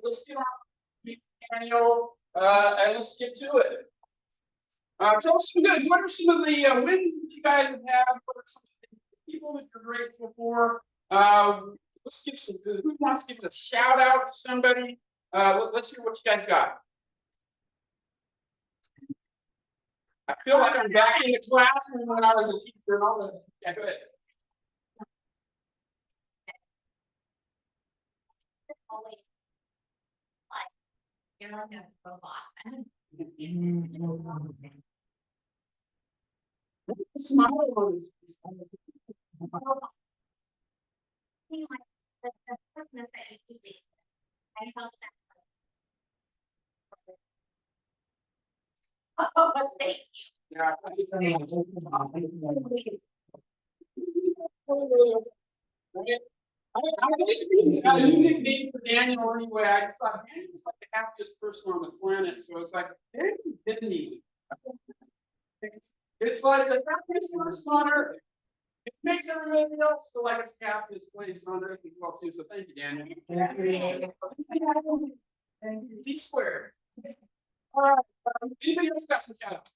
let's get on Daniel, and let's get to it. Tell us what are some of the wins that you guys have had? What are some of the people that you're grateful for? Let's give some. Who wants to give a shout out to somebody? Let's hear what you guys got. I feel like I'm back in the classroom when I was a teacher and all that. Yeah, go ahead. You're not gonna robot. Smile. Oh, thank you. Yeah. I basically got a new nickname for Daniel anyway. I just thought Daniel's like the happiest person on the planet. So it's like, Daniel didn't even. It's like the happiest person on earth. It makes everybody else feel like it's the happiest place on earth as well too. So thank you, Daniel. Thank you. D squared. All right. Anybody else got some shout outs?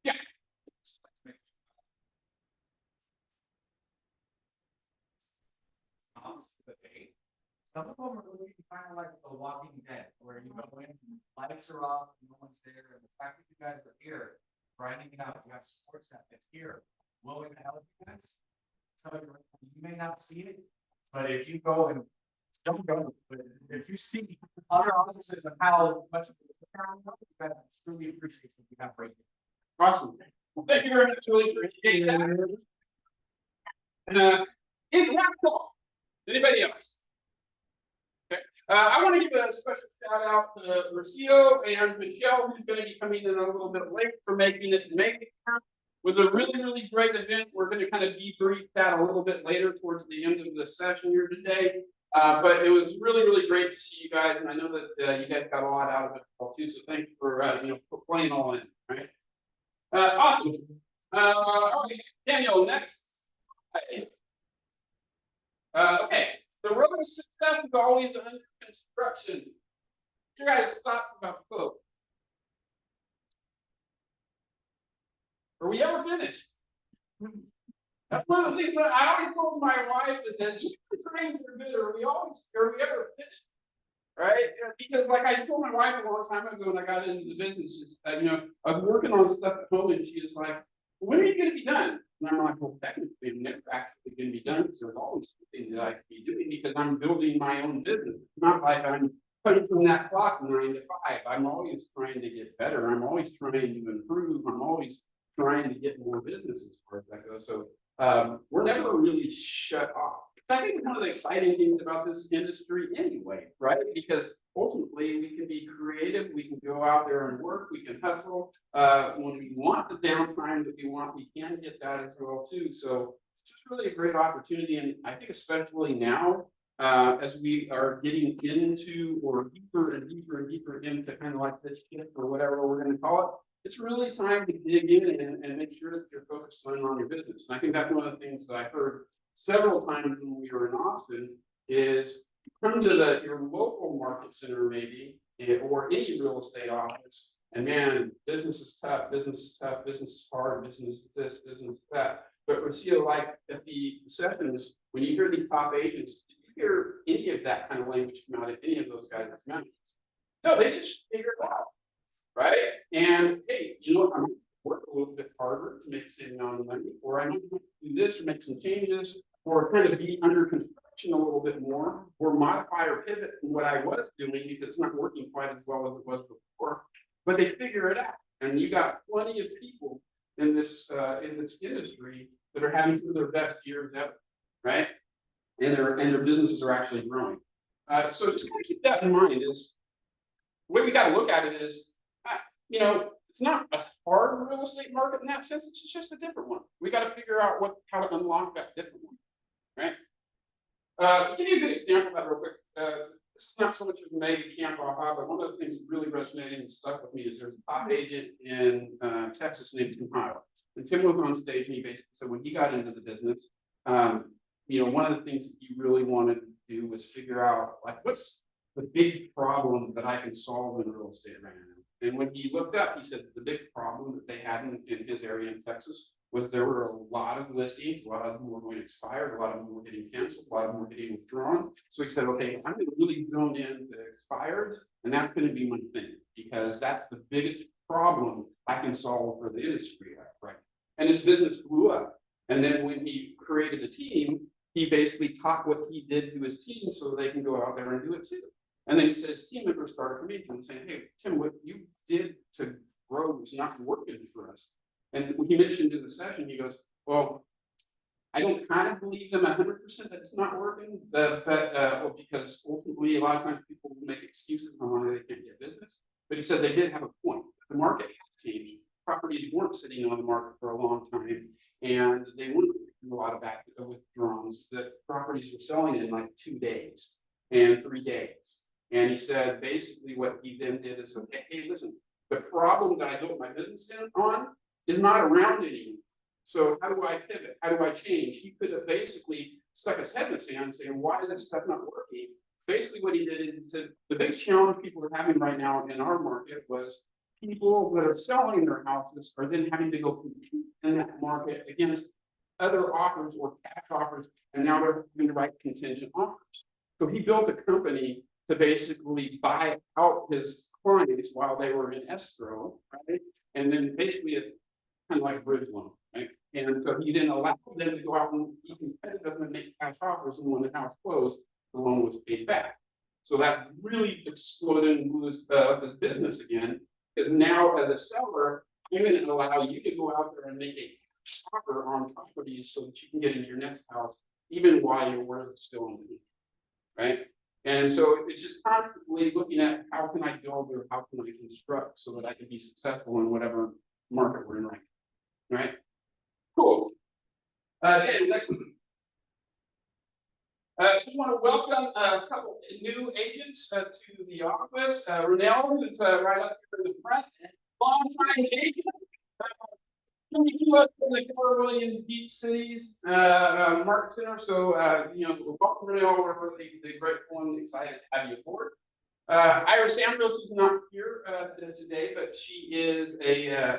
Yeah. Some of them are really kind of like The Walking Dead, where you go in, lights are off, no one's there, and the fact that you guys are here, grinding it out, you have support staff that's here, willing to help you guys. So you may not see it, but if you go and don't go, but if you see other offices of how much you guys truly appreciate what you have right here. Awesome. Well, thank you very much. Really appreciate that. Impactful. Anybody else? Okay. I want to give a special shout out to Rocio and Michelle, who's going to be coming in a little bit late for making it to make it. It was a really great event. We're going to kind of debrief that a little bit later towards the end of the session here today. But it was really great to see you guys, and I know that you guys got a lot out of it too. So thank you for for playing all in. Right. Awesome. Okay, Daniel, next. Okay, the road to success is always under construction. Your guys' thoughts about the quote? Are we ever finished? That's one of the things that I always told my wife that even the trains are good. Are we ever finished? Right? Because like I told my wife a long time ago when I got into the business, I was working on stuff at home and she was like, when are you going to be done? And I'm like, well, technically, I'm never actually going to be done. So there's always something that I could be doing because I'm building my own business. It's not like I'm putting from that clock 9 to 5. I'm always trying to get better. I'm always trying to improve. I'm always trying to get more business as far as that goes. So we're never really shut off. I think one of the exciting things about this industry anyway, right? Because ultimately we can be creative, we can go out there and work, we can hustle. When we want the downtime that we want, we can get that as well too. So it's just really a great opportunity. And I think especially now, as we are getting into or deeper and deeper into kind of like this shift or whatever we're going to call it, it's really time to dig in and make sure that you're focused on your business. And I think that's one of the things that I heard several times when we were in Austin is come to your local market center maybe, or any real estate office, and man, business is tough, business is hard, business is this, business is that. But we see like at the sessions, when you hear these top agents, do you hear any of that kind of language come out of any of those guys' mouths? No, they just figure it out. Right? And hey, I'm going to work a little bit harder to make the same amount of money, or I'm going to do this or make some changes, or kind of be under construction a little bit more, or modify or pivot from what I was doing because it's not working quite as well as it was before. But they figure it out. And you got plenty of people in this industry that are having some of their best years ever, right? And their businesses are actually growing. So just kind of keep that in mind. Is the way we got to look at it is, it's not a hard real estate market in that sense. It's just a different one. We got to figure out how to unlock that different one, right? I'll give you a good example of that real quick. This is not so much of maybe camp aha, but one of the things that really resonated and stuck with me is there's a top agent in Texas named Tim Howell. And Tim was on stage and he basically said when he got into the business, one of the things that he really wanted do was figure out like what's the big problem that I can solve in real estate right now. And when he looked up, he said the big problem that they had in his area in Texas was there were a lot of listings, a lot of them were going to expire, a lot of them were getting canceled, a lot of them were getting withdrawn. So he said, okay, I'm going to really zone in the expired, and that's going to be my thing, because that's the biggest problem I can solve for the industry, right? And his business blew up. And then when he created a team, he basically taught what he did to his team so they can go out there and do it too. And then he said his team members started coming to him saying, hey, Tim, what you did to grow is not working for us. And he mentioned in the session, he goes, well, I don't kind of believe them 100% that it's not working, well, because ultimately a lot of times people will make excuses on why they can't get business. But he said they did have a point. The market has changed. Properties weren't sitting on the market for a long time, and they weren't doing a lot of back withdrawals. The properties were selling in like 2 days and 3 days. And he said basically what he then did is, okay, hey, listen, the problem that I built my business on is not around anymore. So how do I pivot? How do I change? He could have basically stuck his head in the sand saying, why is this stuff not working? Basically what he did is he said, the biggest challenge people are having right now in our market was people that are selling their houses are then having to go compete in that market against other offers or cash offers, and now they're having to write contingent offers. So he built a company to basically buy out his clients while they were in escrow, right? And then basically it kind of like a bridge loan, right? And so he didn't allow them to go out and be competitive and make cash offers, and when the house closed, the loan was paid back. So that really exploded and blew his business again, because now as a seller, I'm going to allow you to go out there and make a cash offer on properties so that you can get into your next house, even while your worth is still in the need, right? And so it's just constantly looking at how can I build or how can I construct so that I can be successful in whatever market we're in right now, right? Cool. Okay, next one. Just want to welcome a couple new agents to the office. Renell is right up here in the front. Long-time agent. Coming to us from the Williams Beach Cities Market Center. So, welcome Renell. We're really grateful and excited to have you aboard. Iris Ambrose is not here today, but she is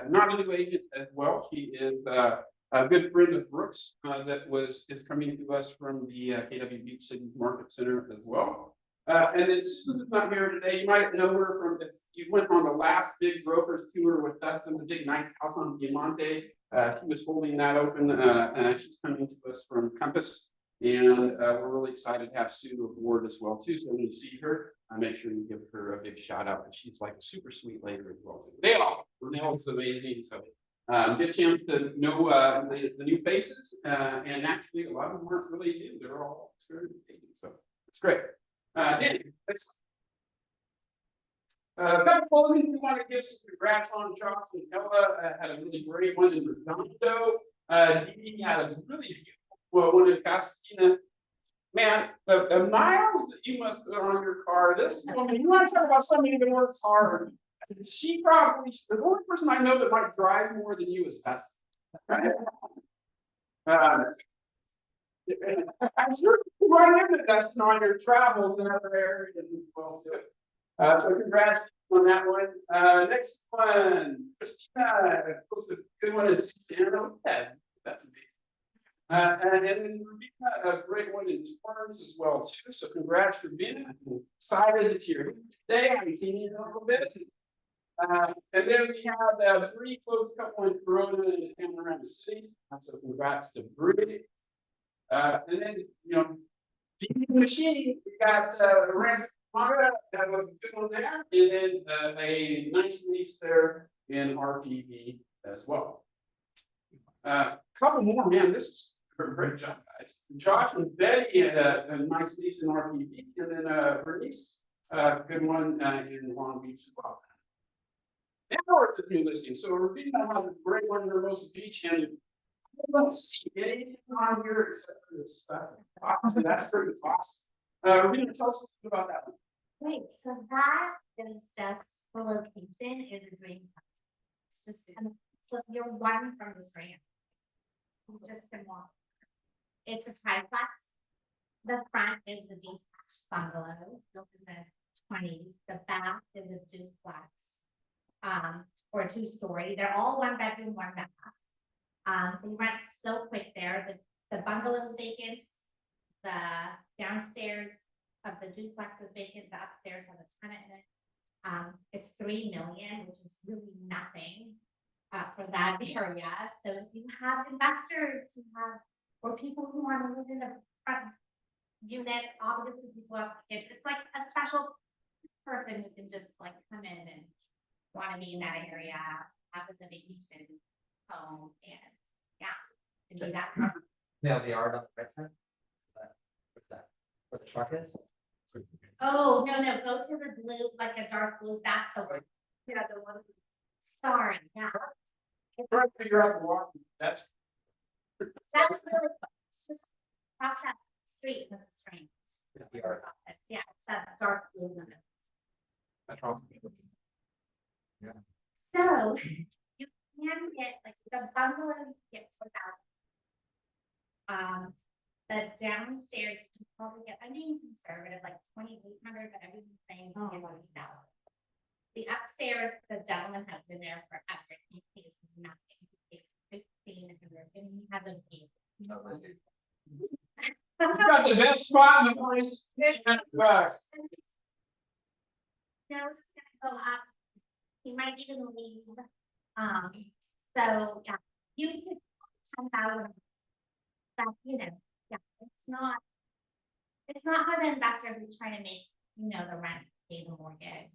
not a new agent as well. She is a good friend of Brooks that is coming to us from the KW Beach City Market Center as well. And then Susan's not here today. You might know her from if you went on the last big brokers tour with Dustin, the big nice house on Diamante. She was holding that open. She's coming to us from Compass. And we're really excited to have Sue aboard as well too. So when you see her, make sure you give her a big shout out. She's like a super sweet lady as well too. They all amazing. So get a chance to know the new faces. And actually a lot of them aren't really new. They're all experienced agents. So it's great. Danny, thanks. A couple closings we want to give some congrats on. Josh and Ella had a really great one in Redondo. Dee had a really beautiful one in Pasadena. Man, the miles that you must put on your car, this woman, you want to talk about somebody that works hard. She probably, the only person I know that might drive more than you is Tessa. Right? I'm sure you run into Dustin on your travels in other areas as well too. So congrats on that one. Next one, Christina posted a good one in Santa Fe. That's amazing. And then Rubina, a great one in Torrance as well too. So congrats, Rubina. I'm excited that you're here today. I haven't seen you in a little bit. And then we have 3 close couple in Corona and Panorama City. So congrats to Bree. And then, the machine, we got Ranch Mara, have a good one there, and then a nice lease there in RPV as well. Couple more, man. This is a great job, guys. Josh and Betty had a nice lease in RPV, and then Bernice, good one in Long Beach as well. Now we're to new listing. So Rubina has a great one in Hermosa Beach, and I don't see anything on here except for this stuff. So that's pretty awesome. Rubina, tell us about that one. Great, so that is just the location is a dream. It's just so you're one from the strand. You just can walk. It's a triplex. The front is the detached bungalow, built in the twenties, the back is a duplex. Or a two-story, they're all one bedroom, one bath. They rent so quick there, the bungalow is vacant. The downstairs of the duplex is vacant, the upstairs has a tenant in it. It's 3 million, which is really nothing, for that area, so if you have investors who have, or people who want to live in the front unit, obviously people have kids, it's like a special person who can just like come in and want to be in that area, have the vacation home, and yeah, and do that. Now the yard on the right side? What's that? Where the truck is? Oh, no, go to the blue, like a dark blue, that's the one. Yeah, the one. Sorry, yeah. Trying to figure out the walking, that's. That's really, it's just cross that street, that's strange. The yard. Yeah, it's that dark blue one. That's wrong. So, you can get, like, the bungalow, you get without. The downstairs, you can probably get, I mean, conservative, like 2,800, but everything's saying you can get 1,000. The upstairs, the gentleman has been there forever, he pays nothing, he pays 1,500, and he hasn't paid. He's got the best spot in the place. $800. No, it's gonna go up. He might even leave. So, yeah, you could 10,000. That, you know, yeah, it's not for the investor who's trying to make, you know, the rent, pay the mortgage.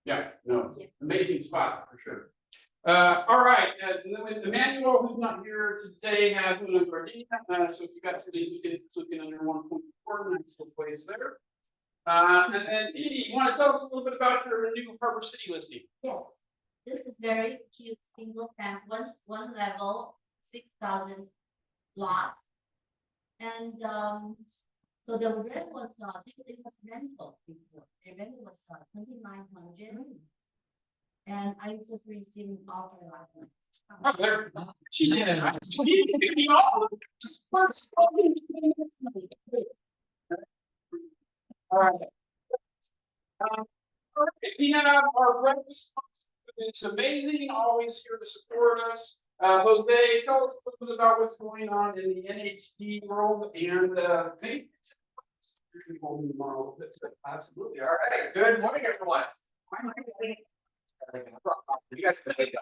Yeah, no, amazing spot for sure. All right, the manual who's not here today has one of Gardena, so if you got something who's looking under 1.4, nice little place there. And then Edie, you want to tell us a little bit about your new Harbor City listing? Yes, this is very cute, single family, one level, 6,000 lot. And, so the rent was, it was rental before, the rent was 2,900. And I just received offer last night. She did. All right. We have our breakfast. It's amazing, always here to support us. Jose, tell us a little bit about what's going on in the NHD world and maybe. Absolutely. All right. Good morning, everyone. You guys can take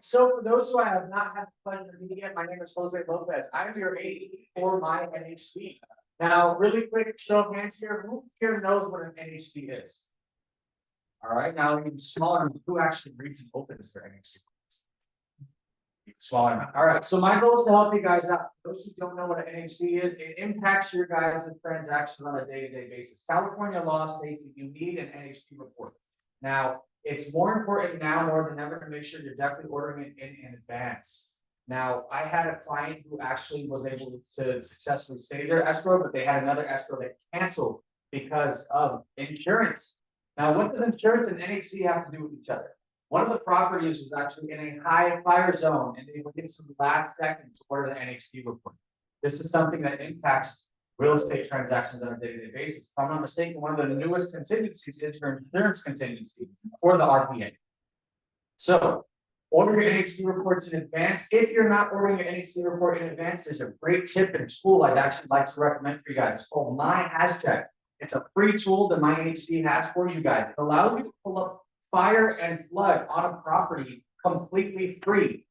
so for those who I have not had the pleasure of meeting yet, my name is Jose Lopez. I'm your AE for my NHD. Now, really quick show of hands here. Who here knows what an NHD is? All right, now even smaller, who actually reads and opens their NHD? Smaller. All right, so my goal is to help you guys out. Those who don't know what an NHD is, it impacts your guys' transactions on a day-to-day basis. California law states that you need an NHD report. Now, it's more important now more than ever to make sure you're definitely ordering it in advance. Now, I had a client who actually was able to successfully save their escrow, but they had another escrow that canceled because of insurance. Now, what does insurance and NHD have to do with each other? One of the properties was actually in a high fire zone, and they were getting some last second to order the NHD report. This is something that impacts real estate transactions on a day-to-day basis. If I'm not mistaken, one of the newest contingencies is your insurance contingency for the RPA. So, order your NHD reports in advance. If you're not ordering your NHD report in advance, there's a great tip and tool I'd actually like to recommend for you guys. It's called My Check. It's a free tool that My NHD has for you guys. It allows you to pull up fire and flood on a property completely free.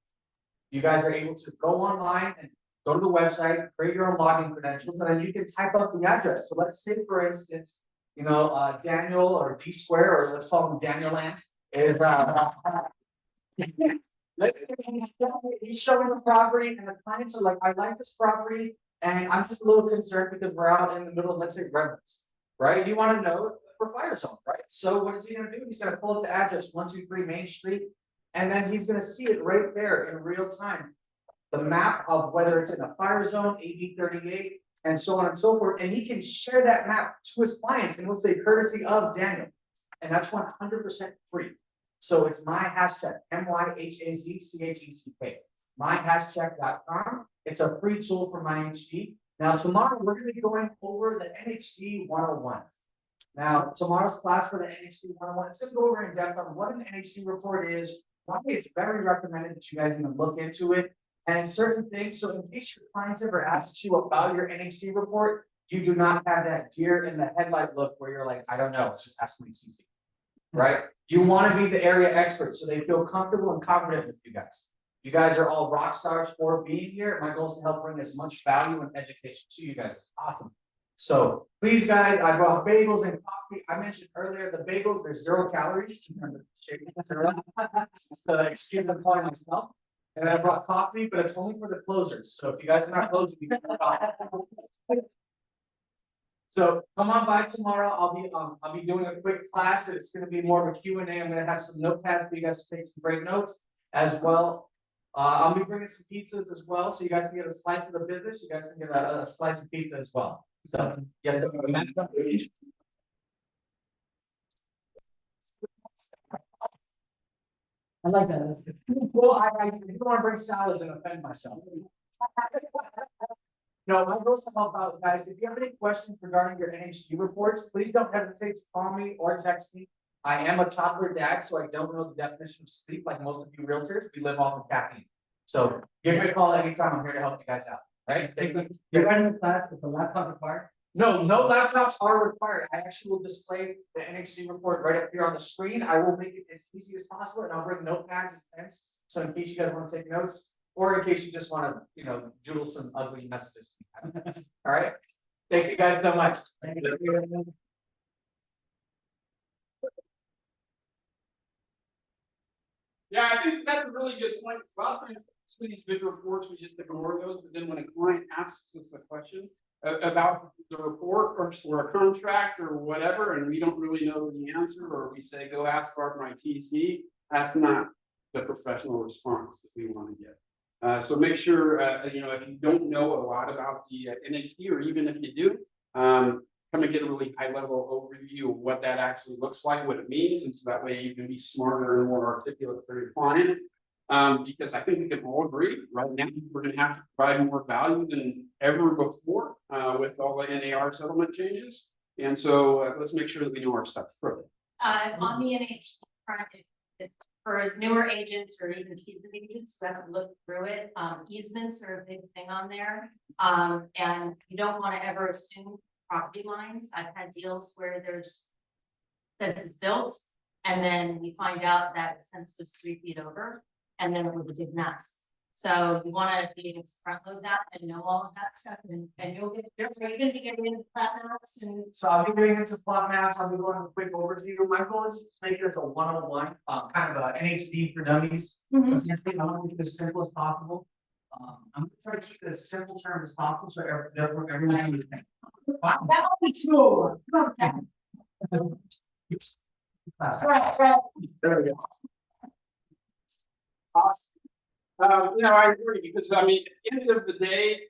You guys are able to go online and go to the website, create your own login credentials, and then you can type up the address. So let's say, for instance, you know, Daniel or D Square, or let's call him Daniel Land, is let's say he's showing the property, and the clients are like, I like this property, and I'm just a little concerned because we're out in the middle of, let's say, Verdes, right? You want to know for fire zone, right? So what is he going to do? He's going to pull up the address 123 Main Street, and then he's going to see it right there in real time. The map of whether it's in a fire zone, AB 38, and so on and so forth, and he can share that map to his clients, and we'll say courtesy of Daniel. and that's 100% free. So it's my hashtag, MyHazCheck, myhashcheck.com. It's a free tool for MyHD. Now, tomorrow we're going to be going over the NHD 101. Now, tomorrow's class for the NHD 101, it's going to go over in depth on what an NHD report is, why it's very recommended that you guys even look into it, and certain things. So in case your clients ever asks you about your NHD report, you do not have that deer in the headlight look where you're like, I don't know, just ask my CC. Right? You want to be the area expert so they feel comfortable and confident with you guys. You guys are all rock stars for being here. My goal is to help bring as much value and education to you guys as possible. So please, guys, I brought bagels and coffee. I mentioned earlier the bagels, there's 0 calories. So excuse me, I'm telling myself. And I brought coffee, but it's only for the closers. So if you guys are not closing, you can coffee. So come on by tomorrow. I'll be doing a quick class. It's going to be more of a Q&A. I'm going to have some notepads for you guys to take some great notes as well. I'll be bringing some pizzas as well, so you guys can get a slice of the business. You guys can get a slice of pizza as well. So yes, I like that. Well, I don't want to bring salads and offend myself. No, my goal is to help out, guys. If you have any questions regarding your NHD reports, please don't hesitate to call me or text me. I am a toddler dad, so I don't know the definition of sleep like most of you realtors. We live off of caffeine. So give me a call anytime. I'm here to help you guys out. Right? You're running the class. Is a laptop required? No, no laptops are required. I actually will display the NHD report right up here on the screen. I will make it as easy as possible, and I'll bring notepads and pens. So in case you guys want to take notes, or in case you just want to, doodle some ugly messages. All right. Thank you guys so much. Thank you. Yeah, I think that's a really good point. A lot of times, some of these big reports, we just ignore those, but then when a client asks us a question about the report or a contract or whatever, and we don't really know the answer, or we say, go ask my TC, that's not the professional response that we want to get. So make sure, if you don't know a lot about the NHD, or even if you do, come and get a really high level overview of what that actually looks like, what it means, and so that way you can be smarter and more articulate for your client. Because I think we can all agree right now we're going to have to provide more value than ever before with all the NAR settlement changes. And so let's make sure that we know our stuff further. On the NHD front, for newer agents or even seasoned agents who haven't looked through it, easements are a big thing on there. And you don't want to ever assume property lines. I've had deals where there's fence is built, and then we find out that the fence was 3 feet over, and then it was a big mess. So you want to be able to front load that and know all of that stuff, and you're going to be getting into plat maps. And so I'll be getting into plot maps. I'll be going a quick overview. My goal is to make it as a 101, kind of a NHD for dummies. Essentially, I want to make it as simple as possible. I'm going to try to keep it as simple term as possible, so everyone understands. Wow. that will be true. There we go. Awesome. I agree, because I mean, at the end of the day,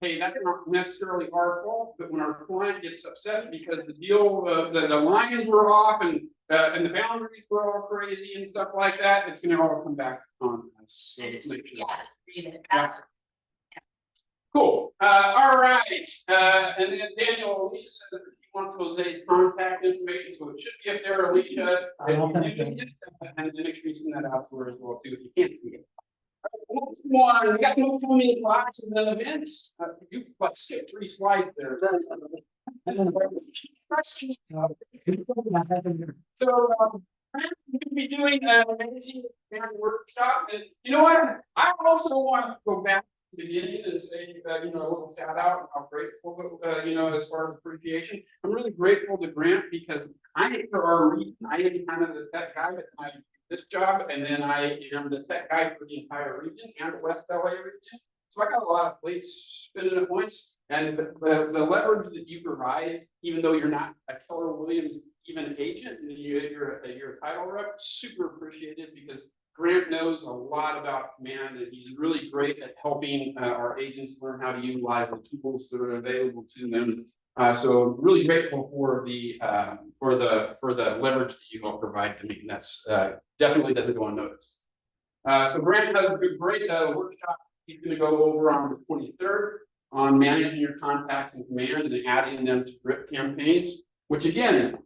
hey, that's not necessarily our fault, but when our client gets upset because the deal, the lines were off and the boundaries were all crazy and stuff like that, it's gonna all come back on us. So let's make sure. Yeah. Cool. All right. And then Daniel, Alicia said that you want Jose's contact information, so it should be up there, Alicia. And then make sure you send that out to her as well too, if you can't see it. One, we got no too many classes and then events. You skipped 3 slides there. So we're going to be doing an amazing workshop, and you know what? I also want to go back to the beginning and say, a little shout out. I'm grateful, as far as appreciation. I'm really grateful to Grant, because for our region, I am kind of the tech guy at this job, and then I am the tech guy for the entire region and the West LA region. So I got a lot of plates spinning at once, and the leverage that you provide, even though you're not a Keller Williams even agent, you're a title rep, super appreciated, because Grant knows a lot about command, and he's really great at helping our agents learn how to utilize the tools that are available to them So really grateful for the leverage that you all provide to me, and that's definitely doesn't go unnoticed. So Grant has a great workshop he's going to go over on the 23rd on managing your contacts in command and then adding them to drip campaigns, which again,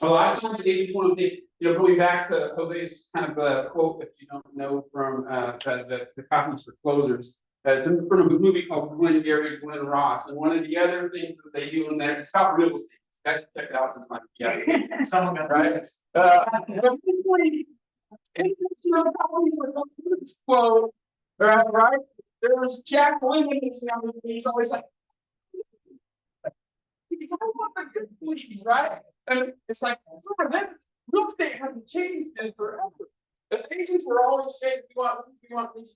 a lot of times agents want to be, going back to Jose's kind of quote, if you don't know from the copies for closers. It's from a movie called Glengarry Glen Ross, and one of the other things that they do in there, it's called real estate. You guys should check it out sometime. Yeah, someone got right. Quote, right? There's Jack Williams, and he's always like, "You talk about the good please, right?" And it's like, real estate hasn't changed in forever. As agents, we're always saying we want leads.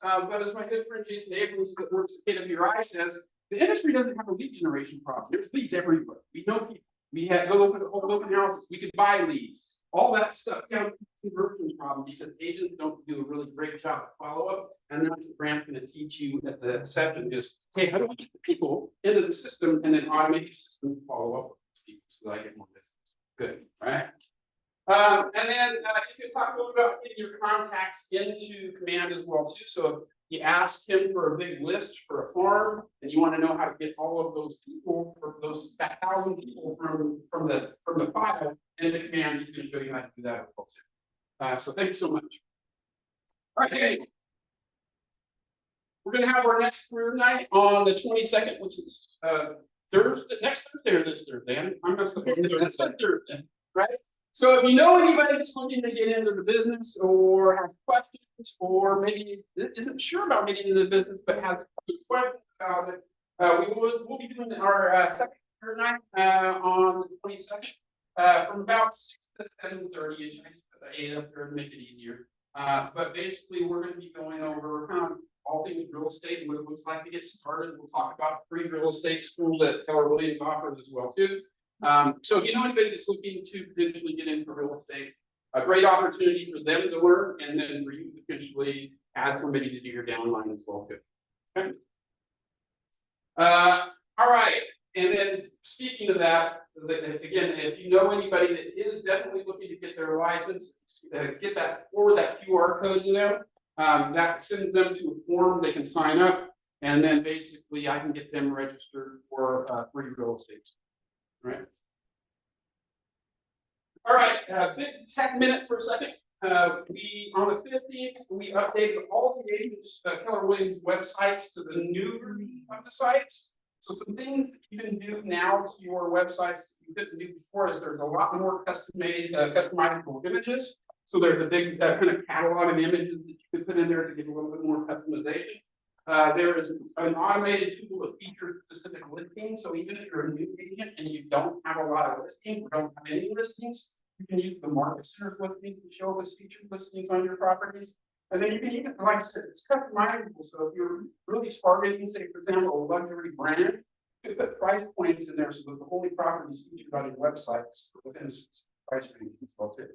But as my good friend Jason Abrams that works at KWPV says, the industry doesn't have a lead generation problem. There's leads everywhere. We know people. We have go open houses. We could buy leads. All that stuff. Yeah, conversion problem because agents don't do a really great job of follow up. And that's what Grant's going to teach you at the session is, hey, how do we get the people into the system and then automate the system to follow up with those people so that I get more business. Good, right? And then he's going to talk a little about getting your contacts into command as well too. So if you ask him for a big list for a farm, and you want to know how to get all of those people, for those 1,000 people from the file into command, he's going to show you how to do that as well too. So thank you so much. All right, hey. We're going to have our next career night on the 22nd, which is next Thursday or this Thursday. I'm not supposed to next Thursday, right? So if you know anybody that's looking to get into the business or has questions or maybe isn't sure about getting into the business but has questions about it, we'll be doing our second career night on the 22nd from about 6 to 7:30ish. I put 8 up there to make it easier. But basically, we're going to be going over kind of all things real estate and what it looks like to get started. We'll talk about free real estate school that Keller Williams offers as well too. So if you know anybody that's looking to potentially get into real estate, a great opportunity for them to learn, and then for you to potentially add somebody to do your downline as well too. Okay. All right, and then speaking of that, again, if you know anybody that is definitely looking to get their license, get that forward that QR code to them. That sends them to a form they can sign up, and then basically I can get them registered for free real estate. Right. All right, big tech minute for a second. We on the 15th, we updated all the agents Keller Williams websites to the new version of the sites. So some things that you can do now to your websites that you couldn't do before is there's a lot more customizable images. So there's a big kind of catalog of images that you could put in there to get a little bit more customization. There is an automated tool that features specific listings. So even if you're a new agent and you don't have a lot of listings or don't have any listings, you can use the market centers listings to show us featured listings on your properties. And then you can even, like I said, it's customizable. So if you're really targeting, say, for example, a luxury brand, you could put price points in there so that the only properties featured on your websites within a specific price range as well too.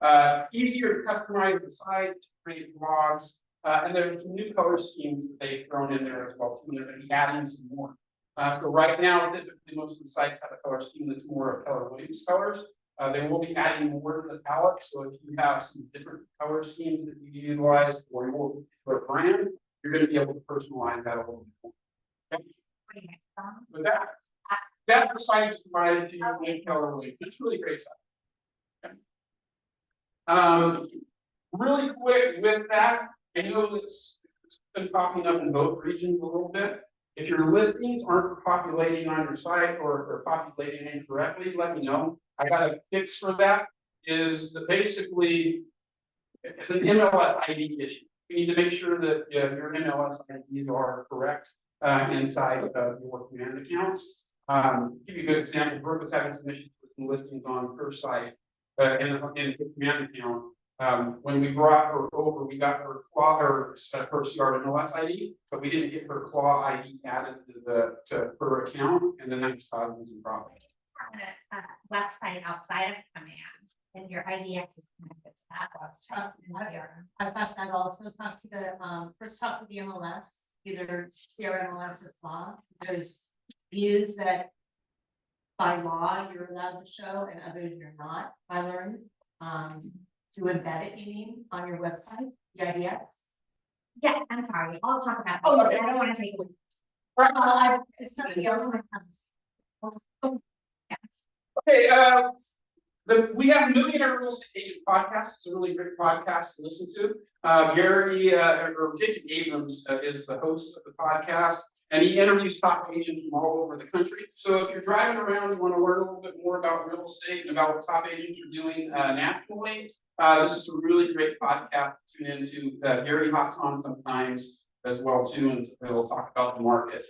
It's easier to customize the site, to create blogs. And there's some new color schemes that they've thrown in there as well too. And they're going to be adding some more. So right now, typically most of the sites have a color scheme that's more of Keller Williams colors. They will be adding more to the palette. So if you have some different color schemes that you utilize for your brand, you're going to be able to personalize that a little bit more. Okay. With that's the site provided to you in Keller Williams. It's really great site. Okay. Really quick with that, I know it's been popping up in both regions a little bit. If your listings aren't populating on your site or if they're populating incorrectly, let me know. I got a fix for that. Is that basically it's an MLS ID issue. You need to make sure that your MLS IDs are correct inside of your command accounts. Give you a good example. Brooke was having some issues with some listings on her site in the command account. When we brought her over, we got her claw her CRMLS ID, but we didn't get her claw ID added to her account, and then that was causing some problems. Website outside of command, and your IDX is connected to that website. I thought that also talk to the MLS, either CRMLS or claw. There's views that by law you're allowed to show and others you're not, I learned. To embed it, you mean, on your website, the IDX? Yeah, I'm sorry, I'll talk about. Oh, that. okay. I don't wanna take away. It's something else that comes. Yes. Okay, we have Millionaire Real Estate Agent Podcast. It's a really great podcast to listen to. Gary, or Jason Abrams is the host of the podcast, and he interviews top agents from all over the country. So if you're driving around and want to learn a little bit more about real estate and about what top agents are doing nationally, this is a really great podcast to tune into. Gary hops on sometimes as well too, and we'll talk about the market.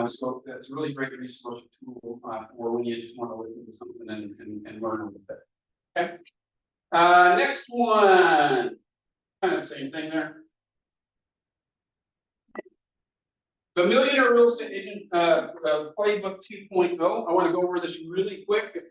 So it's a really great resource tool for when you just want to listen to something and learn a little bit. Okay. Next one, kind of the same thing there. The Millionaire Real Estate Agent Playbook 2.0. I want to go over this really quick.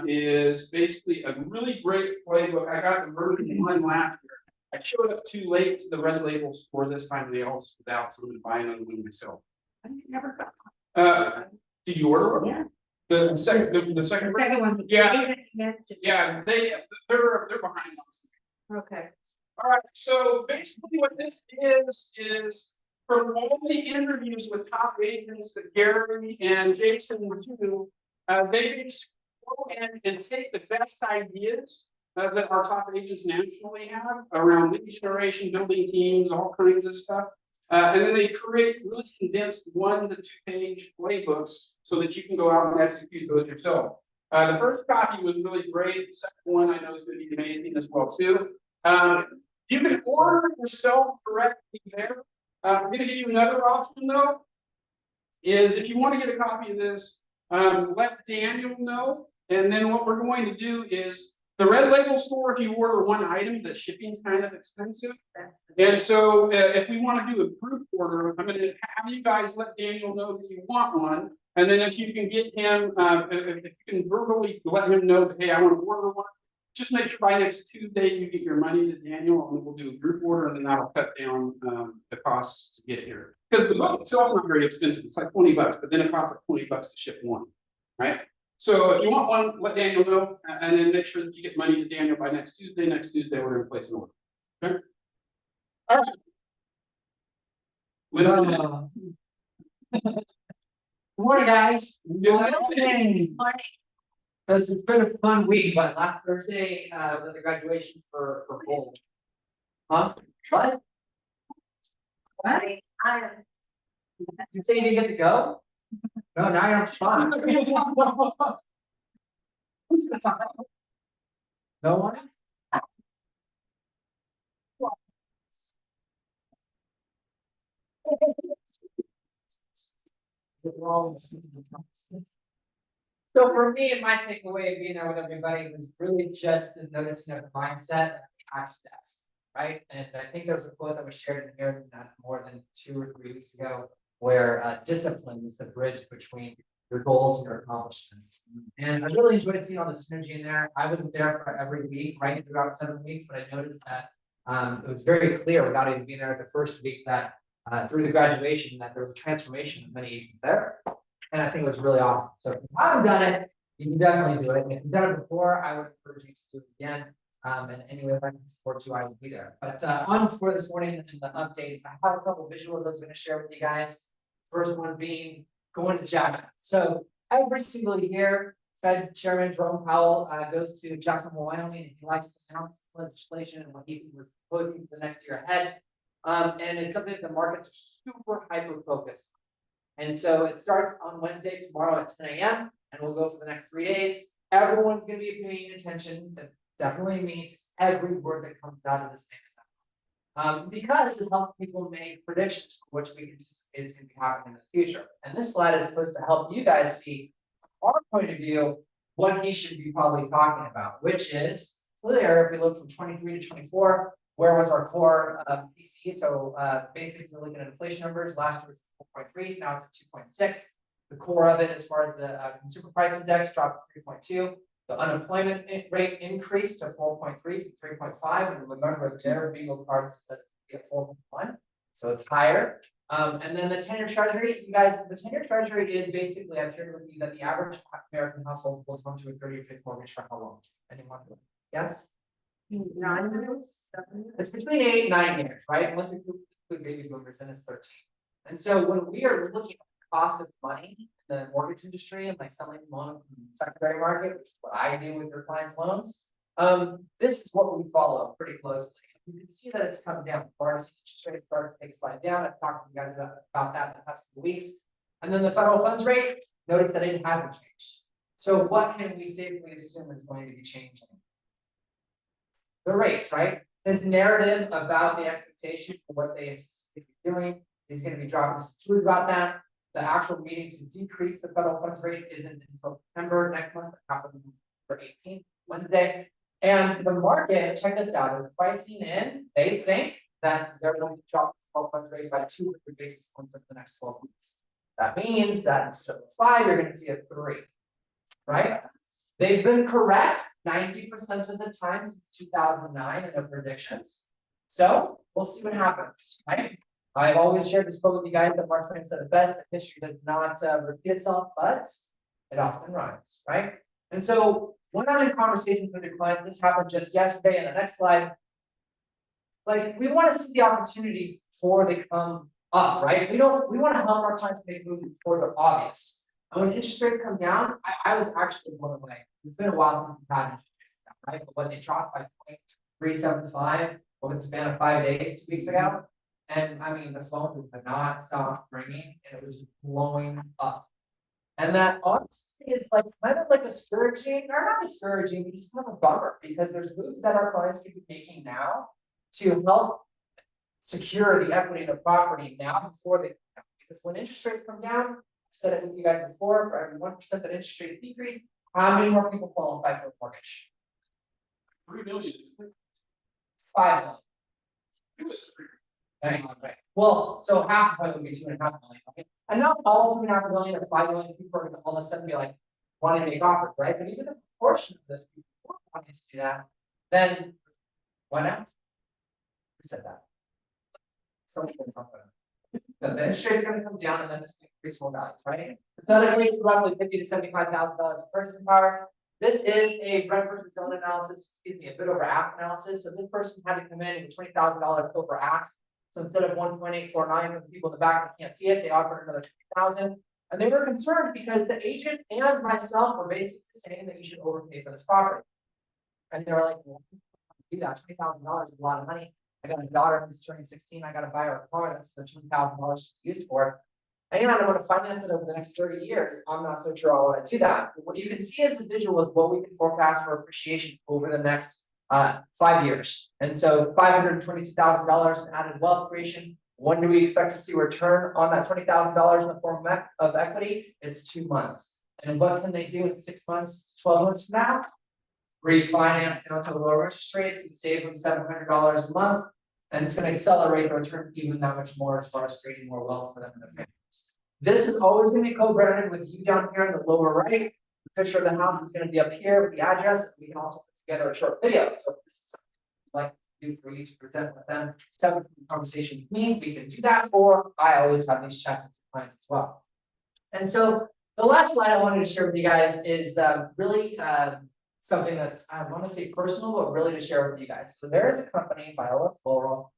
Is basically a really great playbook. I got the version 1 last year. I showed up too late to the red label store this time. They all sold out, so I'm going to buy another one myself. I never got. Did you order one? Yeah. The second version? one. Yeah. Yeah, they're behind us. Okay. All right, so basically what this is from all the interviews with top agents that Gary and Jason do, they basically go in and take the best ideas that our top agents nationally have around lead generation, building teams, all kinds of stuff. And then they create really condensed 1 to 2 page playbooks so that you can go out and execute those yourself. The first copy was really great. The second one I know is going to be amazing as well too. You can order it yourself directly there. I'm going to give you another option though, is if you want to get a copy of this, let Daniel know. And then what we're going to do is the red label store, if you order 1 item, the shipping's kind of expensive. And so if we want to do a group order, I'm going to have you guys let Daniel know that you want one. And then if you can get him, if you can verbally let him know that, hey, I want to order one, just make sure by next Tuesday you get your money to Daniel, and we'll do a group order, and then that'll cut down the costs to get here. Because the book itself is not very expensive. It's like $20, but then it costs like $20 to ship one, right? So if you want one, let Daniel know, and then make sure that you get money to Daniel by next Tuesday. Next Tuesday, we're going to place an order. Okay. All right. Good morning, guys. Good morning. It's been a fun week, but last Thursday was the graduation for Cole. Huh? What? What? You say you didn't get to go? No, now you're on spot. Who's gonna talk? No one? So for me, and my takeaway of being there with everybody was really just a noticing of the mindset at the action desk, right? And I think there was a quote that was shared in here not more than 2 or 3 weeks ago, where discipline is the bridge between your goals and your accomplishments. And I really enjoyed seeing all the synergy in there. I wasn't there for every week, right, throughout 7 weeks, but I noticed that it was very clear without even being there the first week that through the graduation that there was a transformation of many agents there. And I think it was really awesome. So if you haven't done it, you can definitely do it. And if you've done it before, I would encourage you to do it again. And anyway, if I can support you, I will be there. But on for this morning in the updates, I have a couple of visuals I was going to share with you guys. First one being going to Jackson. So every single year, Fed Chairman Jerome Powell goes to Jacksonville, Wyoming, and he likes to announce legislation and what he was proposing for the next year ahead. And it's something that the markets are super hyper focused. And so it starts on Wednesday, tomorrow at 10 a.m. and we'll go for the next 3 days. Everyone's going to be paying attention. That definitely means every word that comes out of this next because it helps people make predictions for which we anticipate is going to be happening in the future. And this slide is supposed to help you guys see our point of view, what he should be probably talking about, which is clear if we look from 23 to 24. Where was our core PC? So basically, we're looking at inflation numbers. Last year was 4.3, now it's at 2.6. The core of it, as far as the consumer price index, dropped to 3.2. The unemployment rate increased to 4.3 from 3.5. And remember, their legal cards that at 4.1, so it's higher. And then the 10-year treasury, you guys, the 10-year treasury is basically, I've shared with you that the average American household will come to a 30 or 50 mortgage for how long? Anyone? Yes? 9 years, 7 years. It's between 8 and 9 years, right? Most people include baby boomers, and it's 13. And so when we are looking at the cost of money in the mortgage industry and like selling loans in the secondary market, which is what I do with your clients' loans, this is what we follow pretty closely. You can see that it's come down. Interest rates started to take a slide down. I've talked to you guys about that in the past couple weeks. And then the federal funds rate, notice that it hasn't changed. So what can we safely assume is going to be changing? The rates, right? This narrative about the expectation for what they anticipate doing is going to be dropping some clues about that. The actual meeting to decrease the federal funds rate isn't until September next month. It happened for 18th, Wednesday. And the market, check this out, is pricing in, they think that they're going to drop the federal funds rate by 200 basis points in the next 12 months. That means that instead of 5, you're going to see a 3, right? They've been correct 90% of the time since 2009 in their predictions. So we'll see what happens, right? I've always shared this quote with you guys that Mark Twain said it best, that history does not repeat itself, but it often rhymes, right? And so when I'm in conversations with your clients, this happened just yesterday. In the next slide, like we want to see the opportunities before they come up, right? We want to help our clients make moves before they're obvious. And when interest rates come down, I was actually blown away. It's been a while since we've had interest rates down, right? But when they dropped by 0.375 over the span of 5 days, 2 weeks ago, and I mean the phone was not stopped ringing, and it was just blowing up. And that honestly is like kind of like discouraging, or not discouraging, but it's kind of a bummer because there's moves that our clients could be making now to help secure the equity of the property now before they come down. Because when interest rates come down, I've said it with you guys before, for every 1% that interest rates decrease, how many more people qualify for a mortgage? 3 million. 5 million. It was 3. Right. Well, so half of it would be 2.5 million. Okay? And not all 2.5 million or 5 million people are going to all of a sudden be like wanting to make offers, right? But even if a portion of those people are wanting to do that, then why not? Who said that? Someone said something. The interest rate is going to come down, and then it's going to increase more values, right? So that equates to roughly $50,000 to $75,000 of purchasing power. This is a rent versus own analysis, excuse me, a bit over ask analysis. So this person had to come in with $20,000 over ask. So instead of 1.849 for the people in the back that can't see it, they offered another 20,000. And they were concerned because the agent and myself were basically saying that you should overpay for this property. And they were like, well, do that. $20,000 is a lot of money. I got a daughter who's turning 16. I got to buy her a car. That's the $20,000 to use for it. And I want to finance it over the next 30 years. I'm not so sure I want to do that. But what you can see as a visual is what we can forecast for appreciation over the next 5 years. And so $522,000 in added wealth creation. When do we expect to see a return on that $20,000 in the form of equity? It's 2 months. And what can they do in 6 months, 12 months from now? Refinance down to lower interest rates and save them $700 a month. And it's going to accelerate the return even that much more as far as creating more wealth for them and their families. This is always going to be co-branded with you down here in the lower right. The picture of the house is going to be up here with the address. We can also put together a short video. So if this is something you'd like to do for you to present with them, separate from the conversation with me, we can do that. Or I always have these chats with clients as well. And so the last slide I wanted to share with you guys is really something that's, I want to say personal, but really to share with you guys. So there is a company, Viola Floral.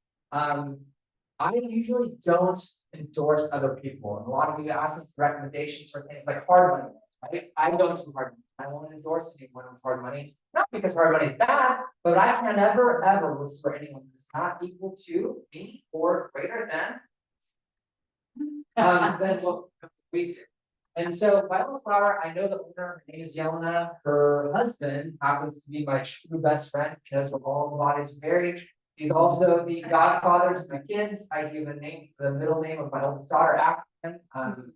I usually don't endorse other people. And a lot of you ask me for recommendations for things like hard money, right? I don't do hard money. I won't endorse anyone with hard money. Not because hard money is bad, but I can never, ever refer anyone that's not equal to me or greater than what we do. And so Viola Flower, I know the owner, her name is Yelena. Her husband happens to be my true best friend because we're all the bodies married. He's also the godfather to my kids. I give a name, the middle name of my oldest daughter after him,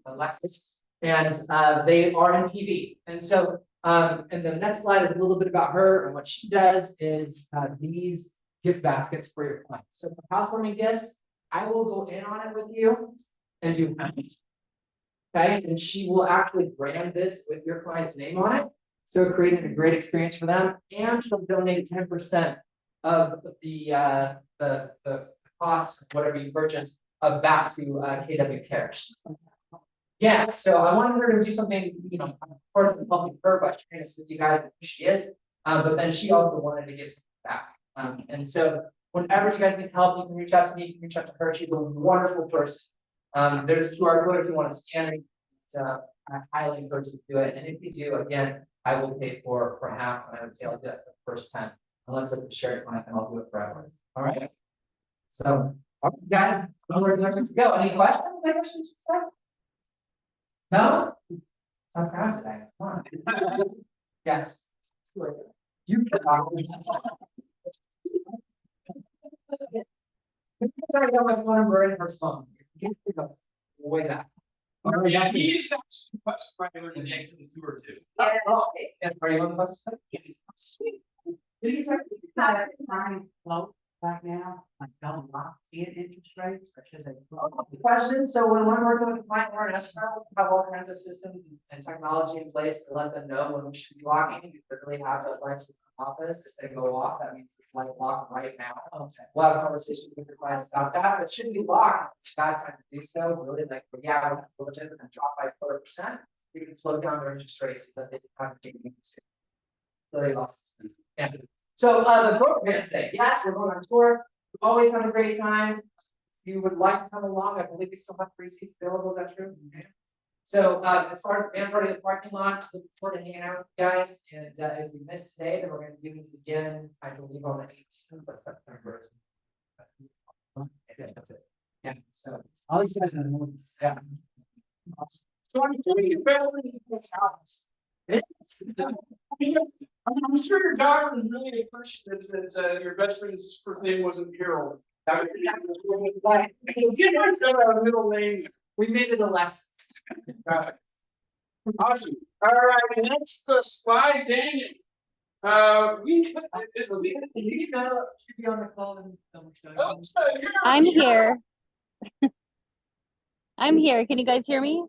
Alexis. And they are in PV. And so, and the next slide is a little bit about her, and what she does is these gift baskets for your clients. So for housewarming gifts, I will go in on it with you and do okay, and she will actually brand this with your client's name on it. So creating a great experience for them, and she'll donate 10% of the cost of whatever you purchase back to KW Cares. Yeah, so I wanted her to do something, you know, of course, I'm helping her by sharing this with you guys who she is. But then she also wanted to give something back. And so whenever you guys need help, you can reach out to me, you can reach out to her. She's a wonderful person. There's a QR code if you want to scan it. I highly encourage you to do it. And if you do, again, I will pay for half. And I would say I'll do that for the first 10. Unless I can share it, and I'll do it for hours. All right. So, guys, where to go? Any questions? I guess you should say. No? I'm proud today. Come on. Yes. You can talk. Sorry, I got my phone number in her phone. Way back. Yeah, he is actually much regular than the actual two or two. Oh, and are you on the bus? Sweet. Right now, I don't lock in interest rates, or should they? Question, so when we're working with client or an escrow, we have all kinds of systems and technology in place to let them know when we should be locking. We literally have a lights in the office, if they go off, that means it's like locked right now. Okay. We'll have a conversation with your clients about that, but should be locked, it's a bad time to do so, really like, yeah, we'll legit and drop by 4%. We can slow down their interest rates so that they can have to take really lost. Yeah. So the program today, yes, we're going on tour. We always have a great time. If you would like to come along, I believe we still have 3 seats available. Is that true? So as far as bands already in the parking lot, looking forward to hanging out with you guys. And if we missed today, then we're going to do it again. I believe on the 18th of September. Yeah, that's it. Yeah. So All you guys know. yeah. So I'm doing it better than this house. I'm sure your daughter was really appreciative that your best friend's first name wasn't Harold. That would be like, give us a middle name. We made it Alexis. Awesome. All right, next slide, Daniel. We Should be on the call and I'm here. I'm here. Can you guys hear me?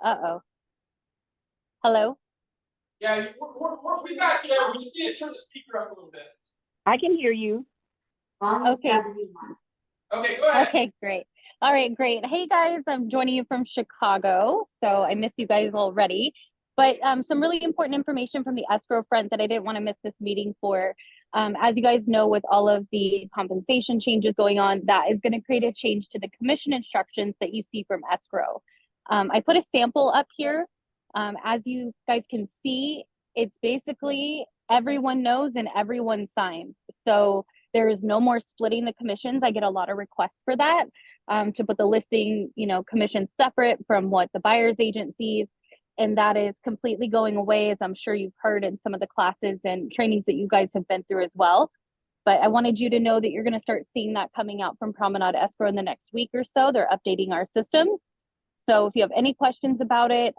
Uh-oh. Hello? Yeah, we got you there. We just need to turn the speaker up a little bit. I can hear you. Okay. Okay, go ahead. Okay, great. All right, great. Hey guys, I'm joining you from Chicago. So I missed you guys already. But some really important information from the escrow front that I didn't want to miss this meeting for. As you guys know, with all of the compensation changes going on, that is going to create a change to the commission instructions that you see from escrow. I put a sample up here. As you guys can see, it's basically everyone knows and everyone signs. So there is no more splitting the commissions. I get a lot of requests for that, to put the listing, commission separate from what the buyer's agent sees. And that is completely going away, as I'm sure you've heard in some of the classes and trainings that you guys have been through as well. But I wanted you to know that you're going to start seeing that coming out from Promenade Escrow in the next week or so. They're updating our systems. So if you have any questions about it,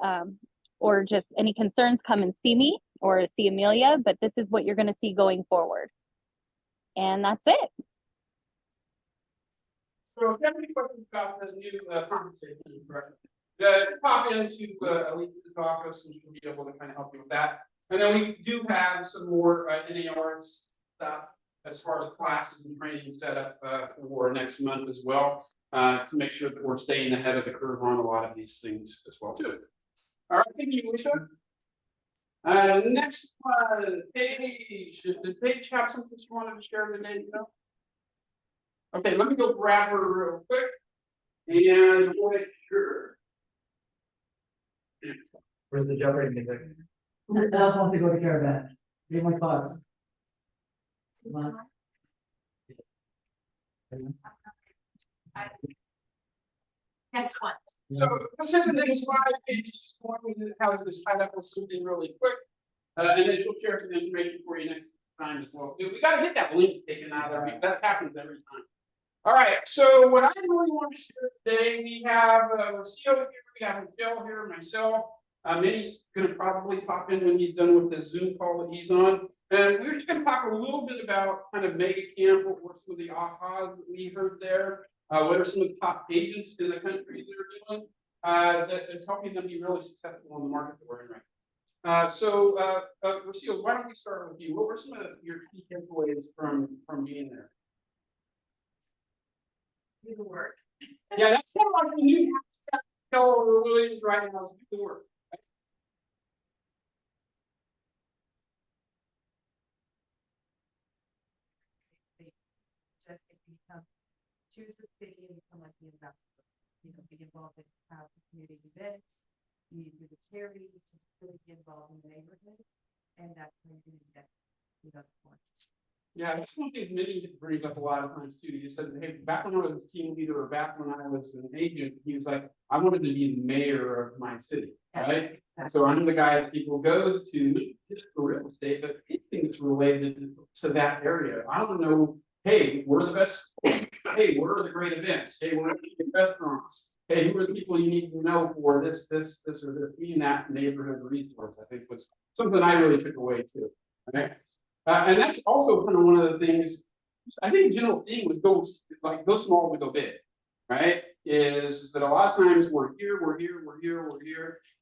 or just any concerns, come and see me or see Amelia, but this is what you're going to see going forward. And that's it. So if you have any questions about the new compensation, pop into Alicia's office and she'll be able to kind of help you with that. And then we do have some more NAR stuff as far as classes and training set up for next month as well, to make sure that we're staying ahead of the curve on a lot of these things as well too. All right, thank you, Alicia. Next one, Paige. Did Paige have something she wanted to share today? Okay, let me go grab her real quick. And make sure. Where's the Jeopardy music? Who else wants to go to caravan? Give my thoughts. Come on. Next one. So let's hit the next slide. Paige just wanted to have this tied up with something really quick. And then she'll share some information for you next time as well. We got to get that link taken out of there because that happens every time. All right, so what I really want to share today, we have Rocio here, we have Michelle here, myself. Minnie's going to probably pop in when he's done with the Zoom call that he's on. And we're just going to talk a little bit about kind of mega camp, what were some of the ahas that we heard there, what are some of the top agents in the country that are doing that is helping them be really successful in the market that we're in right Rocio, why don't we start with you? What were some of your key takeaways from being there? Do the work. Yeah, that's kind of like when you have to tell Williams right now is do the work. Just if you become, choose the city and become like the investor, you know, be involved in the community events, you do the charities, to really be involved in the neighborhood, and that's when you're gonna get, you know, the point. Yeah, that's one thing Minnie brings up a lot of times too. You said, hey, back when I was a team leader or back when I was an agent, he was like, I wanted to be the mayor of my city, right? Exactly. So I'm the guy that people goes to, just for real estate, but anything that's related to that area. I don't know, hey, we're the best, hey, where are the great events? Hey, where are the restaurants? Hey, who are the people you need to know for this, or this, being that neighborhood resource, I think was something I really took away too. Okay. And that's also kind of one of the things, I think the general theme was go small to go big, right? Is that a lot of times we're here,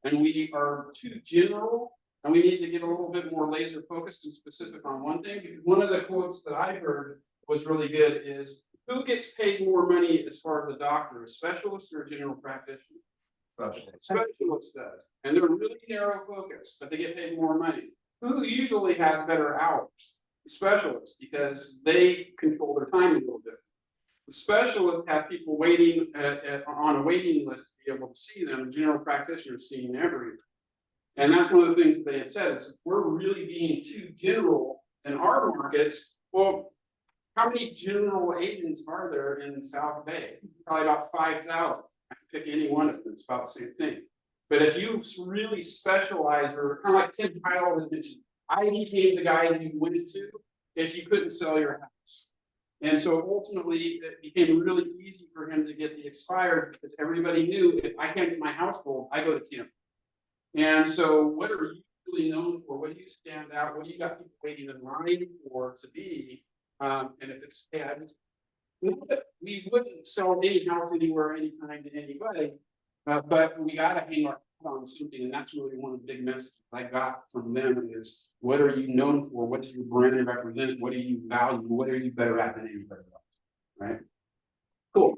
and we are too general, and we need to get a little bit more laser focused and specific on one thing. Because one of the quotes that I heard was really good is, who gets paid more money as far as a doctor, a specialist or a general practitioner? Specialist does, and they're really narrow focused, but they get paid more money. Who usually has better hours? The specialist, because they control their time a little bit. The specialist has people waiting on a waiting list to be able to see them. The general practitioner is seeing everyone. And that's one of the things that they had said is, we're really being too general in our markets. Well, how many general agents are there in South Bay? Probably about 5,000. I can pick any one of them, it's about the same thing. But if you really specialize, or kind of like Tim Pyle had mentioned, I became the guy that you went to if you couldn't sell your house. And so ultimately, it became really easy for him to get the expired, because everybody knew if I can't get my house sold, I go to Tim. And so what are you really known for? What do you stand out? What do you got people waiting in line for to be? And if it's, hey, we wouldn't sell any house anywhere, anytime to anybody. But we got to hang our hat on something, and that's really one of the big messages I got from them is, what are you known for? What does your brand represent? What do you value? What are you better at than anybody else? Right? Cool.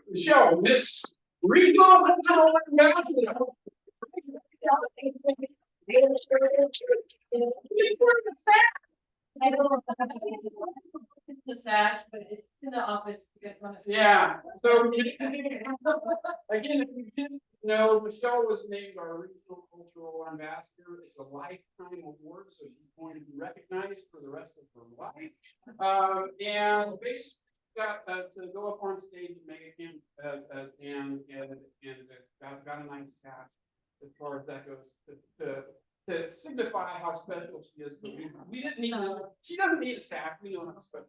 Michelle, Miss Regional. I don't know. It's sad, but it's in the office. You guys want to? Yeah. So again, if you didn't know, Michelle was named our regional cultural ambassador. It's a lifetime award, so she's going to be recognized for the rest of her life. And basically got to go up on stage and make a camp, and got a nice hat as far as that goes to signify how special she is. But we didn't need she doesn't need a sack. We know how special.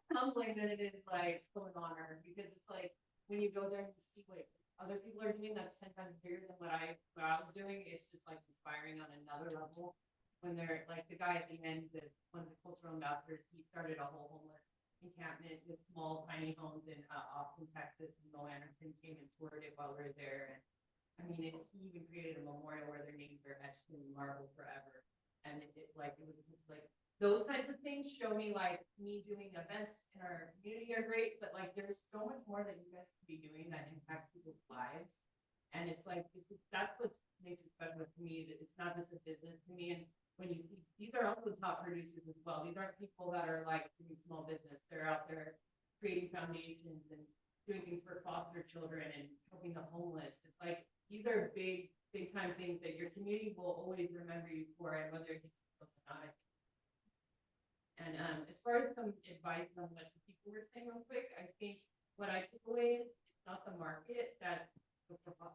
Humbling that it is like full of honor, because it's like when you go there and you see what other people are doing, that's 10 times bigger than what I was doing. It's just like inspiring on another level. When they're like the guy at the end, one of the cultural ambassadors, he started a whole homeless encampment with small tiny homes in Austin, Texas, and Noel Anderson came and toured it while we were there. And I mean, he even created a memorial where their names are etched in marble forever. And it was just like, those kinds of things show me like me doing events in our community are great, but like there's so much more that you guys can be doing that impacts people's lives. And it's like, that's what makes it special to me, that it's not just a business to me. And when you see, these are also top producers as well. These aren't people that are like doing small business. They're out there creating foundations and doing things for foster children and helping the homeless. It's like, these are big time things that your community will always remember you for, and whether it's something or not. And as far as some advice on what the people were saying real quick, I think what I took away is it's not the market that's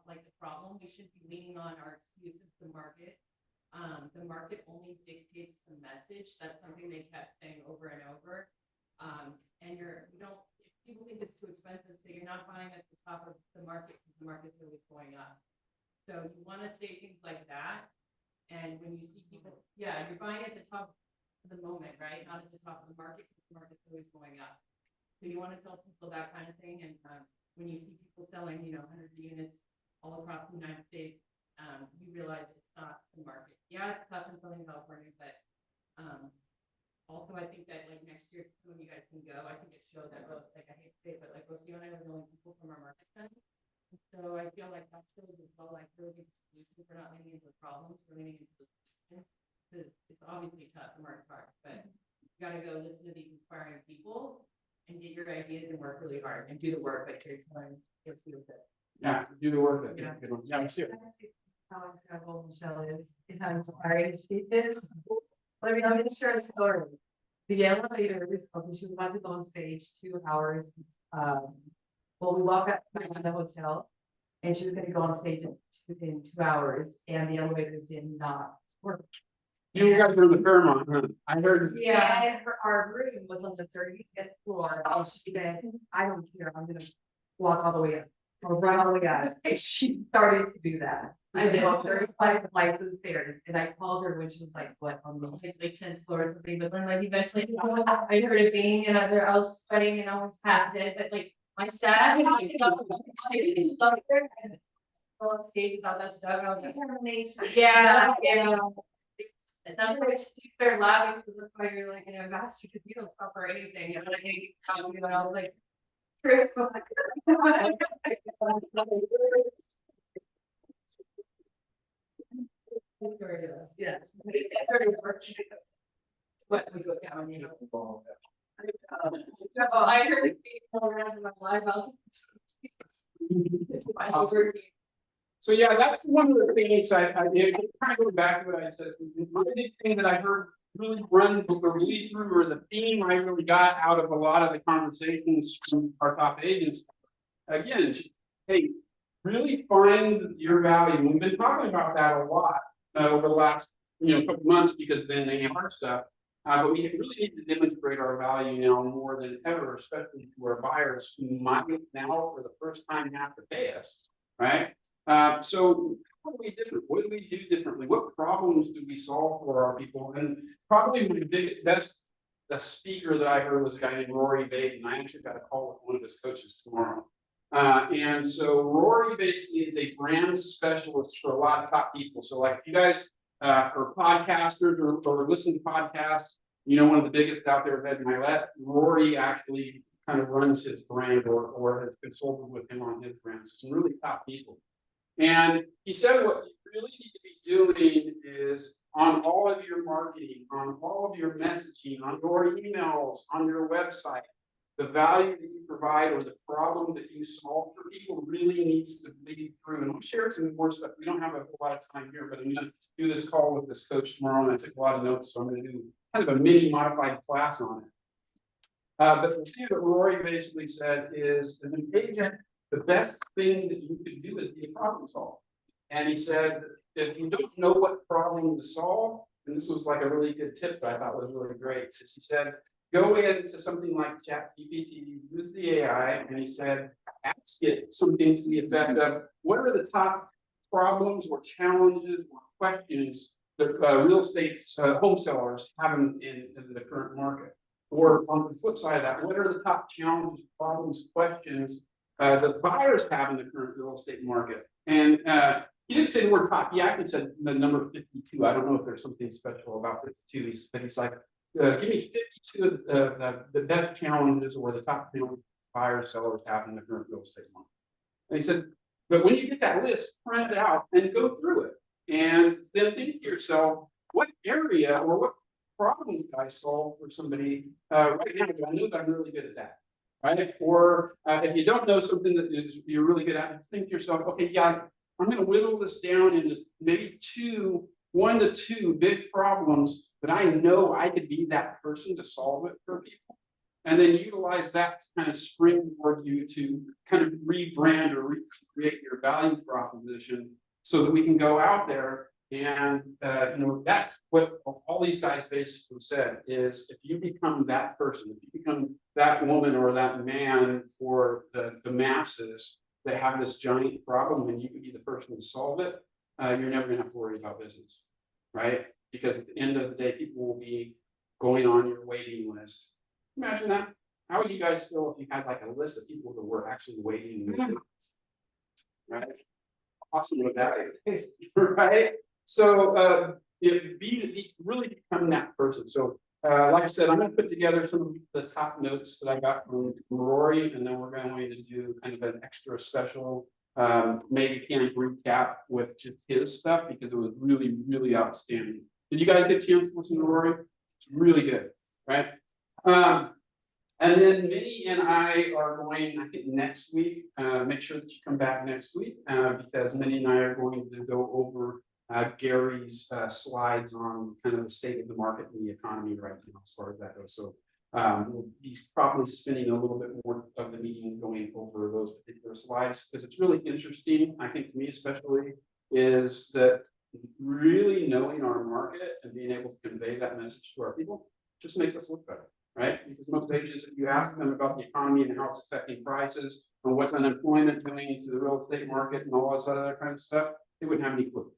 like the problem. We should be leaning on our excuses, the market. The market only dictates the message. That's something they kept saying over and over. And if people think it's too expensive, so you're not buying at the top of the market because the market's always going up. So you want to say things like that. And when you see people, yeah, you're buying at the top of the moment, right? Not at the top of the market, because the market's always going up. So you want to tell people that kind of thing. And when you see people selling, hundreds of units all across the United States, you realize it's not the market. Yeah, it's tough in Southern California, but, also I think that like next year, when you guys can go, I think it showed that both, like, I hate to say it, but like both you and I were the only people from our market center. So I feel like that shows as well, like really good solutions. We're not leaning into the problems, we're leaning into the solutions. Because it's obviously tough to market product, but you gotta go listen to these inspiring people and get your ideas and work really hard and do the work like you're trying to do with it. Yeah, do the work. Yeah. Yeah, let's do it. How incredible Michelle is, and how inspiring she is. I'm gonna share a story. The elevator is, okay, she was about to go on stage 2 hours. Well, we walk up to the hotel and she was gonna go on stage in 2 hours and the elevators did not work. You guys were in the Fairmont, huh? I heard. Yeah, and our room was on the 30th floor, and she said, I don't care, I'm gonna walk all the way up, or run all the way up, and she started to do that. I did 35 flights of stairs, and I called her when she was like, what, on the like 10th floor or something, but then like eventually, I heard it being, and I was sweating and almost half dead, but like, my staff, and I loved her, and go on stage without that stuff, I was like, yeah, yeah. That's why they're laughing, because that's why you're like an ambassador, because you don't talk or anything, and like, I was like. Yeah. What we go down, you know. Oh, I heard people around my life. So yeah, that's one of the things I did, kind of go back to what I said, one big thing that I heard really run or lead through, or the theme I really got out of a lot of the conversations from our top agents. Again, just, hey, really find your value. We've been talking about that a lot over the last couple months because then they are stuff. But we really need to demonstrate our value now more than ever, especially to our buyers who might now for the first time have to pay us, right? So how are we different? What do we do differently? What problems do we solve for our people? And probably the biggest speaker that I heard was a guy named Rory Baden. I actually got a call with one of his coaches tomorrow. And so Rory basically is a brand specialist for a lot of top people. So like if you guys are podcasters or listen to podcasts, one of the biggest out there, Ed Milet, Rory actually kind of runs his brand or has consulted with him on his brand. So some really top people. And he said what you really need to be doing is on all of your marketing, on all of your messaging, on your emails, on your website, the value that you provide or the problem that you solve for people really needs to bleed through. And I'll share some more stuff. We don't have a whole lot of time here, but I'm going to do this call with this coach tomorrow, and I took a lot of notes, so I'm going to do kind of a mini modified class on it. But the thing that Rory basically said is, as an agent, the best thing that you could do is be a problem solver. And he said, if you don't know what problem to solve, and this was like a really good tip that I thought was really great, is he said, go into something like ChatGPT, use the AI, and he said, ask it something to the effect of, what are the top problems or challenges or questions that real estate home sellers have in the current market? Or on the flip side of that, what are the top challenges, problems, questions that buyers have in the current real estate market? And he didn't say the word top. He actually said the number 52. I don't know if there's something special about 52. But he's like, give me 52 of the best challenges or the top buyers, sellers have in the current real estate market. And he said, but when you get that list, print it out and go through it. And then think to yourself, what area or what problem could I solve for somebody right now? I know that I'm really good at that. Right? Or if you don't know something that you're really good at, think to yourself, okay, yeah, I'm going to whittle this down into maybe 1 to 2 big problems that I know I could be that person to solve it for people. And then utilize that to kind of springboard you to kind of rebrand or recreate your value proposition so that we can go out there. And that's what all these guys basically said is, if you become that person, if you become that woman or that man for the masses that have this giant problem, and you can be the person to solve it, you're never going to have to worry about business, right? Because at the end of the day, people will be going on your waiting list. Imagine that. How would you guys feel if you had like a list of people that were actually waiting? Right? Awesome with that, right? So, be really becoming that person. So, like I said, I'm gonna put together some of the top notes that I got from Rory, and then we're going to do kind of an extra special, maybe camp recap with just his stuff, because it was really, really outstanding. Did you guys get a chance to listen to Rory? It's really good, right? And then Minnie and I are going, I think next week, make sure that you come back next week, because Minnie and I are going to go over Gary's slides on kind of the state of the market and the economy right now, as far as that goes. So he's probably spending a little bit more of the meeting going over those particular slides, because it's really interesting, I think to me especially, is that really knowing our market and being able to convey that message to our people just makes us look better. Right? Because most agents, if you ask them about the economy and how it's affecting prices and what's unemployment doing to the real estate market and all this other kind of stuff, they wouldn't have any clue.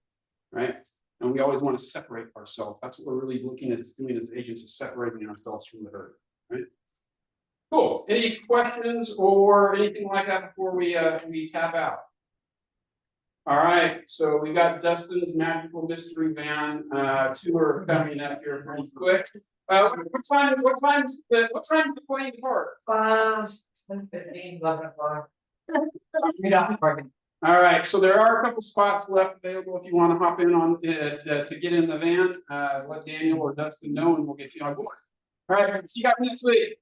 Right? And we always want to separate ourselves. That's what we're really looking at doing as agents, is separating ourselves from the herd. Right? Cool. Any questions or anything like that before we tap out? All right, so we got Dustin's Magical Mystery Van tour coming up here pretty quick. What time's the plane depart? 10:15, 11 o'clock. We don't parking. All right, so there are a couple spots left available if you want to hop in on to get in the van. Let Daniel or Dustin know, and we'll get you on board. All right, see you guys next week.